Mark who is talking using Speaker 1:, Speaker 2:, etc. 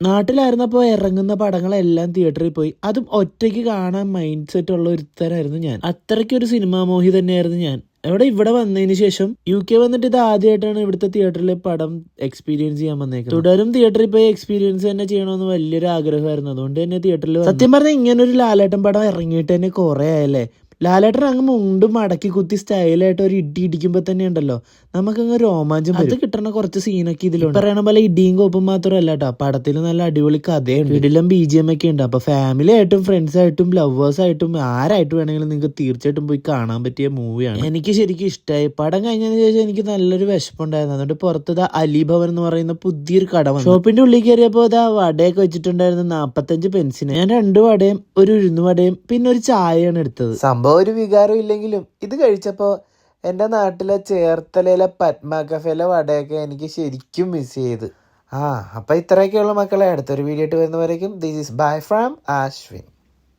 Speaker 1: നാട്ടിലായിരുന്നപ്പോൾ ഇറങ്ങുന്ന പടങ്ങളെല്ലാം തിയേറ്ററിൽ പോയി, അതും ഒറ്റയ്ക്ക് കാണാൻ മൈൻഡ് സെറ്റ് ഉള്ള ഒരുത്തരായിരുന്നു ഞാൻ. അത്രയ്ക്കൊരു സിനിമാ മോഹി തന്നെയായിരുന്നു ഞാൻ. ഇവിടെ വന്നതിന് ശേഷം UK വന്നിട്ട് ഇത് ആദ്യമായിട്ടാണ് ഇവിടുത്തെ തിയേറ്ററിൽ പടം എക്സ്പീരിയൻസ് ചെയ്യാൻ വന്നേക്കുന്നത്. തുടരും തിയേറ്ററിൽ പോയി എക്സ്പീരിയൻസ് തന്നെ ചെയ്യണമെന്ന് വലിയൊരു ആഗ്രഹമായിരുന്നു. അതുകൊണ്ട് തന്നെ തിയേറ്ററിൽ സത്യം പറഞ്ഞാൽ ഇങ്ങനൊരു ലാലേട്ടൻ പടം ഇറങ്ങിയിട്ട് തന്നെ കുറെ ആയല്ലേ. ലാലേട്ടൻ അങ്ങ് മുണ്ടും മടക്കി കുത്തി സ്റ്റൈലായിട്ട് ഒരു ഇടി ഇടിക്കുമ്പോ തന്നെ ഉണ്ടല്ലോ നമുക്കങ്ങ് രോമാഞ്ചം. അത് കിട്ടണ കുറച്ച് സീനൊക്കെ ഇതിലുണ്ട്. പറയണ പോലെ ഇടിയും കോപ്പും മാത്രമല്ല കേട്ടോ, പടത്തിൽ നല്ല അടിപൊളി കഥയുണ്ട്, വീട്ടിലും BGM ഒക്കെ ഉണ്ട്. അപ്പൊ ഫാമിലി ആയിട്ടും ഫ്രണ്ട്സ് ആയിട്ടും ലവേഴ്സ് ആയിട്ടും ആരായിട്ട് വേണമെങ്കിലും നിങ്ങൾക്ക് തീർച്ചയായിട്ടും പോയി കാണാൻ പറ്റിയ മൂവിയാണ്. എനിക്ക് ശരിക്കും ഇഷ്ടമായി. പടം കഴിഞ്ഞതിന് ശേഷം എനിക്ക് നല്ലൊരു വിശപ്പുണ്ടായിരുന്നു. അതുകൊണ്ട് പുറത്ത് അലിഭവൻ എന്ന് പറയുന്ന പുതിയൊരു കട വന്നു. ഷോപ്പിന്റെ ഉള്ളിൽ കയറിയപ്പോ വടയൊക്കെ വെച്ചിട്ടുണ്ടായിരുന്നു 45 പെൻസിന്. ഞാൻ 2 വടയും ഒരു ഉഴുന്ന് വടയും പിന്നെ ഒരു ചായയാണ് എടുത്തത്. സംഭവം ഒരു വികാരം ഇല്ലെങ്കിലും ഇത് കഴിച്ചപ്പോ എൻ്റെ നാട്ടിലെ ചേർത്തലയിലെ പത്മ കഫേയിലെ വടയൊക്കെ എനിക്ക് ശരിക്കും മിസ് ചെയ്ത്. അപ്പൊ ഇത്രയൊക്കെയുള്ള മക്കളെ. അടുത്തൊരു വീഡിയോ ആയിട്ട് വരുന്നവരേക്കും this is bye from Ashwin.